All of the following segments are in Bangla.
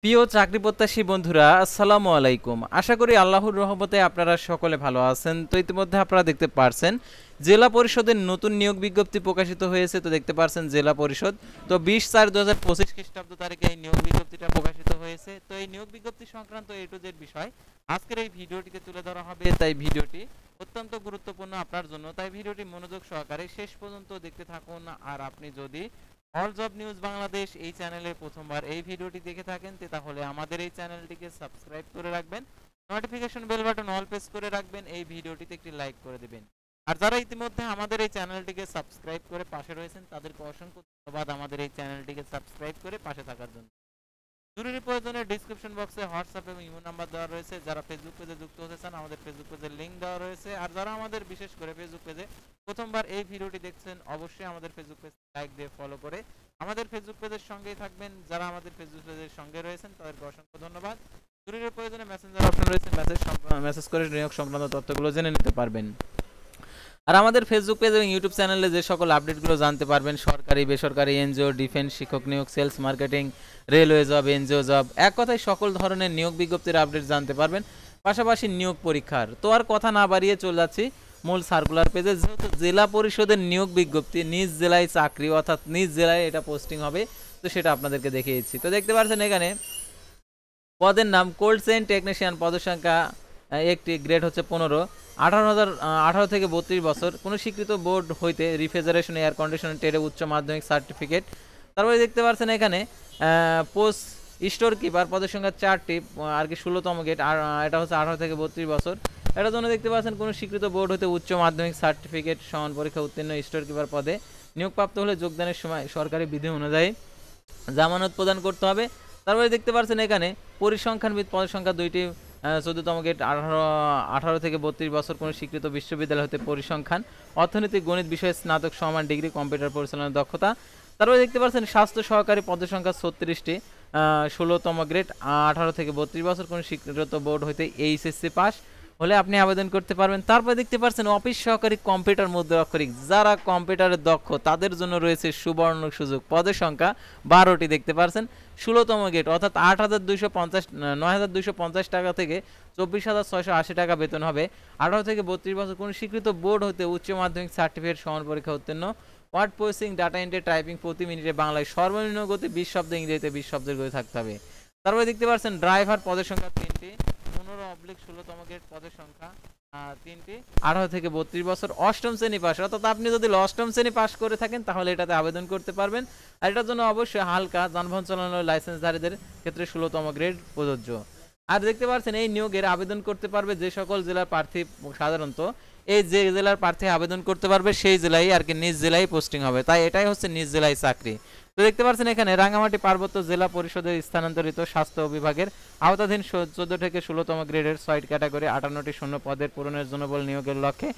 প্রিয় চাকরি প্রত্যাশী বন্ধুরা, আসসালামু আলাইকুম। আশা করি আল্লাহর রহমতে আপনারা সকলে ভালো আছেন। তো ইতিমধ্যে আপনারা দেখতে পারছেন জেলা পরিষদের নতুন নিয়োগ বিজ্ঞপ্তি প্রকাশিত হয়েছে। তো দেখতে পারছেন জেলা পরিষদ, তো 20/4/2025 খ্রিস্টাব্দ তারিখে এই নিয়োগ বিজ্ঞপ্তিটা প্রকাশিত হয়েছে। তো এই নিয়োগ বিজ্ঞপ্তি সংক্রান্ত এ টু জেড বিষয় আজকের এই ভিডিওটিতে তুলে ধরা হবে। তাই ভিডিওটি অত্যন্ত গুরুত্বপূর্ণ আপনার জন্য, তাই ভিডিওটি মনোযোগ সহকারে শেষ পর্যন্ত দেখতে থাকুন। আর আপনি যদি অল জব নিউজ বাংলাদেশ এই চ্যানেলে প্রথমবার এই ভিডিওটি দেখে থাকেন তাহলে আমাদের এই চ্যানেলটিকে সাবস্ক্রাইব করে রাখবেন, notification bell button all press করে রাখবেন, এই ভিডিওটিতে একটি লাইক করে দেবেন। আর যারা ইতিমধ্যে আমাদের এই চ্যানেলটিকে সাবস্ক্রাইব করে পাশে রয়েছেন তাদেরকে অসংখ্য ধন্যবাদ আমাদের এই চ্যানেলটিকে সাবস্ক্রাইব করে পাশে থাকার জন্য। জরুরি প্রয়োজনে ডিসক্রিপশন বক্সে হোয়াটসঅ্যাপ এবং ইমো নাম্বার দেওয়া রয়েছে। যারা ফেসবুক পেজে যুক্ত হতে চান আমাদের ফেসবুক পেজের লিংক দেওয়া রয়েছে। আর যারা আমাদের বিশেষ করে ফেসবুক পেজে প্রথমবার এই ভিডিওটি দেখছেন অবশ্যই আমাদের ফেসবুক পেজ লাইক দিয়ে ফলো করে আমাদের ফেসবুক পেজের সঙ্গেই থাকবেন। যারা আমাদের ফেসবুক পেজের সঙ্গে রয়েছেন তাদেরকে অসংখ্য ধন্যবাদ। জরুরি প্রয়োজনে মেসেঞ্জার অপশন রয়েছে, মেসেজ করে নিয়োগ সংক্রান্ত তথ্যগুলো জেনে নিতে পারবেন। আর আমাদের ফেসবুক পেজ এবং ইউটিউব চ্যানেলে যে সকল আপডেটগুলো জানতে পারবেন, সরকারি বেসরকারি এনজিও, ডিফেন্স, শিক্ষক নিয়োগ, sales marketing, railway job, NGO job, এক কথায় সকল ধরনের নিয়োগ বিজ্ঞপ্তির আপডেট জানতে পারবেন, পাশাপাশি নিয়োগ পরীক্ষার। তো আর কথা না বাড়িয়ে চলে যাচ্ছি মূল সার্কুলার পেজে। যেহেতু জেলা পরিষদের নিয়োগ বিজ্ঞপ্তি, নিজ জেলায় চাকরি অর্থাৎ নিজ জেলায় এটা পোস্টিং হবে, তো সেটা আপনাদেরকে দেখিয়েছি। তো দেখতে পাচ্ছেন এখানে পদের নাম কোল্ড চেইন টেকনিশিয়ান, পদের সংখ্যা একটি, গ্রেড হচ্ছে 15, 18 থেকে 32 বছর, কোনো স্বীকৃত বোর্ড হইতে রিফ্রিজারেশন, এয়ার কন্ডিশনার ট্রেডে উচ্চ মাধ্যমিক সার্টিফিকেট। তারপরে দেখতে পাচ্ছেন এখানে পোস্ট স্টোর কিপার, পদের সংখ্যা 4টি, আর কি 16তম গেট, আর এটা হচ্ছে 18 থেকে 32 বছর। এটার জন্য দেখতে পাচ্ছেন কোনো স্বীকৃত বোর্ড হতে উচ্চ মাধ্যমিক সার্টিফিকেট সমান পরীক্ষা উত্তীর্ণ স্টোর কিপার পদে নিয়োগপ্রাপ্ত হলে যোগদানের সময় সরকারি বিধি অনুযায়ী জামানত প্রদান করতে হবে। তারপরে দেখতে পাচ্ছেন এখানে পরিসংখ্যানবিদ, পদের সংখ্যা 2টি, 14তম গেট, 18 থেকে 32 বছর, কোনো স্বীকৃত বিশ্ববিদ্যালয় হতে পরিসংখ্যান, অর্থনীতি, গণিত বিষয়ে স্নাতক সমান ডিগ্রি, কম্পিউটার পরিচালনার দক্ষতা। তারপরে দেখতে পাচ্ছেন স্বাস্থ্য সহকারী, পদের সংখ্যা 36টি, 16তম গ্রেড, 18 থেকে 32 বছর, কোনো স্বীকৃত বোর্ড হইতে এইচএসসি পাস হলে আপনি আবেদন করতে পারবেন। তারপরে দেখতে পাচ্ছেন অফিস সহকারী, কম্পিউটার মুদ্রাক্ষরিক, যারা কম্পিউটারের দক্ষ তাদের জন্য রয়েছে সুবর্ণ সুযোগ, পদের সংখ্যা 12টি দেখতে পাচ্ছেন, 16তম গেট অর্থাৎ 9,250 টাকা থেকে 24,680 টাকা বেতন হবে। 18 থেকে 32 বছর, কোনো স্বীকৃত বোর্ড হতে উচ্চ মাধ্যমিক সার্টিফিকেট সমান পরীক্ষা উত্তীর্ণ, word processing, data entry, typing প্রতি মিনিটে বাংলায় সর্বনিম্ন গতি 20 শব্দ, ইংরেজিতে 20 শব্দের গতি থাকতে হবে। তারপরে দেখতে পাচ্ছেন ড্রাইভার, পদের সংখ্যা 3টি, 15/16তম গেট, পদের সংখ্যা 3টি, 18 থেকে 32 বছর, অষ্টম শ্রেণী পাস। অর্থাৎ আপনি যদি অষ্টম শ্রেণী পাস করে থাকেন তাহলে এটাতে আবেদন করতে পারবেন। আর এটার জন্য অবশ্যই হালকা যানবাহন চালানোর লাইসেন্সধারীদের ক্ষেত্রে 16তম গ্রেড প্রযোজ্য। আর দেখতে পাচ্ছেন এই নিয়োগের আবেদন করতে পারবে যে সকল জেলার প্রার্থী, সাধারণত এই যে জেলার প্রার্থী আবেদন করতে পারবে সেই জেলায় আর কি নিজ জেলায় পোস্টিং হবে, তাই এটাই হচ্ছে নিজ জেলায় চাকরি। তো দেখতে পাচ্ছেন এখানে রাঙ্গামাটি পার্বত্য জেলা পরিষদের স্থানান্তরিত স্বাস্থ্য বিভাগের আওতাধীন 14 থেকে 16তম গ্রেডের 6 ক্যাটাগরি 58টি শূন্য পদের পূরণের জন্য বল নিয়োগের লক্ষ্যে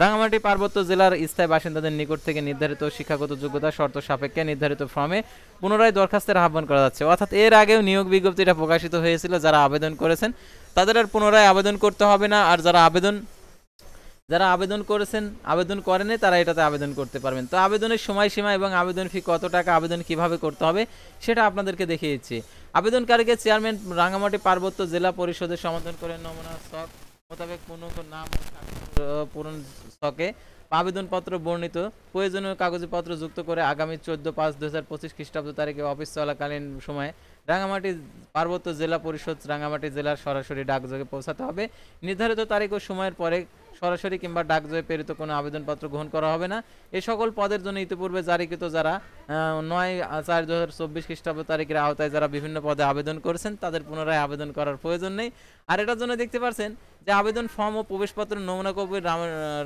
রাঙ্গামাটি পার্বত্য জেলার স্থায়ী বাসিন্দাদের নিকট থেকে নির্ধারিত শিক্ষাগত যোগ্যতা শর্ত সাপেক্ষে নির্ধারিত ফর্মে পুনরায় দরখাস্তের আহ্বান করা যাচ্ছে। অর্থাৎ এর আগেও নিয়োগ বিজ্ঞপ্তিটা প্রকাশিত হয়েছিল, যারা আবেদন করেছেন তাদের আর পুনরায় আবেদন করতে হবে না। আর যারা আবেদন করেছেন, আবেদন করেনি, তারা এটাতে আবেদন করতে পারবেন। তো আবেদনের সময়সীমা এবং আবেদন ফি কত টাকা, আবেদন কিভাবে করতে হবে সেটা আপনাদেরকে দেখিয়ে দিচ্ছি। আবেদনকারীকে চেয়ারম্যান রাঙ্গামাটি পার্বত্য জেলা পরিষদের সমাধান করে নমুনা ছক মোতাবেক নাম পূরণ ছকে আবেদনপত্র বর্ণিত প্রয়োজনীয় কাগজপত্র যুক্ত করে আগামী 14/5/2025 খ্রিস্টাব্দ তারিখে অফিস চলাকালীন সময়ে রাঙ্গামাটি পার্বত্য জেলা পরিষদ রাঙ্গামাটি জেলার সরাসরি ডাকযোগে পৌঁছাতে হবে। নির্ধারিত তারিখ ও সময়ের পরে সরাসরি কিংবা ডাকযোগে প্রেরিত কোনো আবেদনপত্র গ্রহণ করা হবে না। এই সকল পদের জন্য ইতিপূর্বে জারিকৃত যারা 9/4/2024 খ্রিস্টাব্দ তারিখের আওতায় যারা বিভিন্ন পদে আবেদন করেছেন তাদের পুনরায় আবেদন করার প্রয়োজন নেই। আর এটার জন্য দেখতে পাচ্ছেন যে আবেদন ফর্ম ও প্রবেশপত্র নমুনা কপি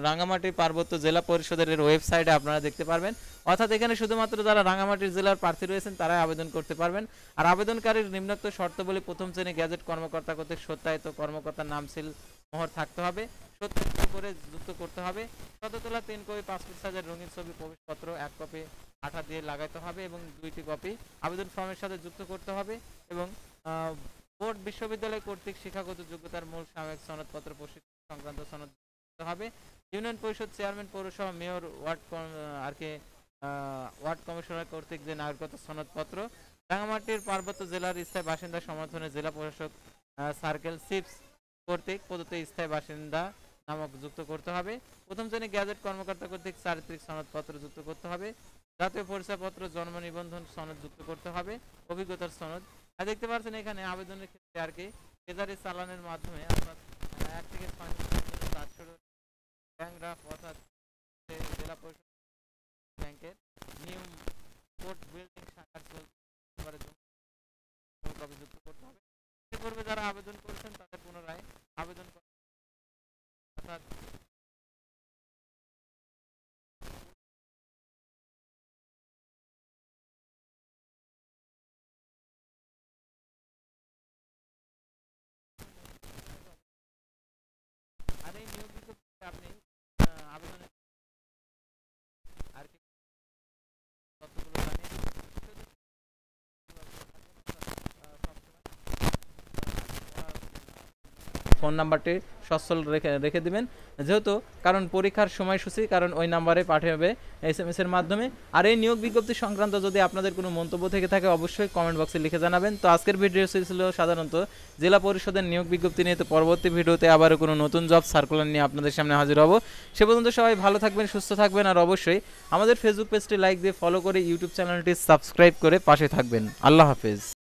রাঙ্গামাটি পার্বত্য জেলা পরিষদের ওয়েবসাইটে আপনারা দেখতে পারবেন। অর্থাৎ এখানে শুধুমাত্র যারা রাঙ্গামাটির জেলার প্রার্থী রয়েছেন তারাই আবেদন করতে পারবেন। আর আবেদনকারীর নিম্নোক্ত শর্তাবলী প্রথম শ্রেণী গ্যাজেট কর্মকর্তা কর্তৃক সত্যায়িত কর্মকর্তার নাম সিল মোহর থাকতে হবে, সত্যায়িত করে যুক্ত করতে হবে। ফটোতোলা 3 কপি পাসপোর্ট সাইজের রঙিন ছবি, প্রবেশপত্র 1 কপি আঠা দিয়ে লাগাইতে হবে এবং 2টি কপি আবেদন ফর্মের সাথে যুক্ত করতে হবে। এবং বোর্ড বিশ্ববিদ্যালয় কর্তৃক শিক্ষাগত যোগ্যতার মূল সাময়িক সনদপত্র প্রশিক্ষণ সংক্রান্ত সনদ দিতে হবে। ইউনিয়ন পরিষদ চেয়ারম্যান, পৌরসভা মেয়র, ওয়ার্ড কমিশনার কর্তৃক যে নাগরিকত্ব সনদপত্র রাঙামাটির পার্বত্য জেলার স্থায়ী বাসিন্দা সমর্থনে জেলা প্রশাসক সার্কেল সিপস কর্তৃক প্রদত্ত স্থায়ী বাসিন্দা নামক যুক্ত করতে হবে। প্রথম শ্রেণী গ্যাজেট কর্মকর্তা কর্তৃক চারিত্রিক সনদপত্র যুক্ত করতে হবে। জাতীয় পরিচয়পত্র, জন্ম নিবন্ধন সনদ যুক্ত করতে হবে, অভিজ্ঞতার সনদ। দেখতে পাচ্ছেন এখানে আবেদনের ক্ষেত্রে আর কি ট্রেজারি চালানের মাধ্যমে অর্থাৎ 1 থেকে 6 ব্যাংক ড্রাফট অর্থাৎ জেলা পরিষদ ব্যাংকের নিউ কোর্ট বিল্ডিং শাখার কপি যুক্ত করতে হবে। পূর্বে যারা আবেদন করেছেন তাদের পুনরায় আবেদন অর্থাৎ আর এই নিয়োগ বিজ্ঞপ্তিতে আপনি আবেদনের আর কি তথ্যগুলো জানিয়ে ফোন নাম্বারটি সচ্ছল রেখে দিবেন, যেহেতু কারণ পরীক্ষার সময়সূচি কারণ ওই নাম্বারে পাঠাবে SMS এর মাধ্যমে। আর এই নিয়োগ বিজ্ঞপ্তি সংক্রান্ত যদি আপনাদের কোনো মন্তব্য থেকে থাকে অবশ্যই কমেন্ট বক্সে লিখে জানাবেন। তো আজকের ভিডিও ছিল সাধারণত জেলা পরিষদের নিয়োগ বিজ্ঞপ্তি নিয়ে। তো পরবর্তী ভিডিওতে আবারও কোনো নতুন জব সার্কুলার নিয়ে আপনাদের সামনে হাজির হব। সে পর্যন্ত সবাই ভালো থাকবেন, সুস্থ থাকবেন, আর অবশ্যই আমাদের ফেসবুক পেজটি লাইক দিয়ে ফলো করে ইউটিউব চ্যানেলটি সাবস্ক্রাইব করে পাশে থাকবেন। আল্লাহ হাফেজ।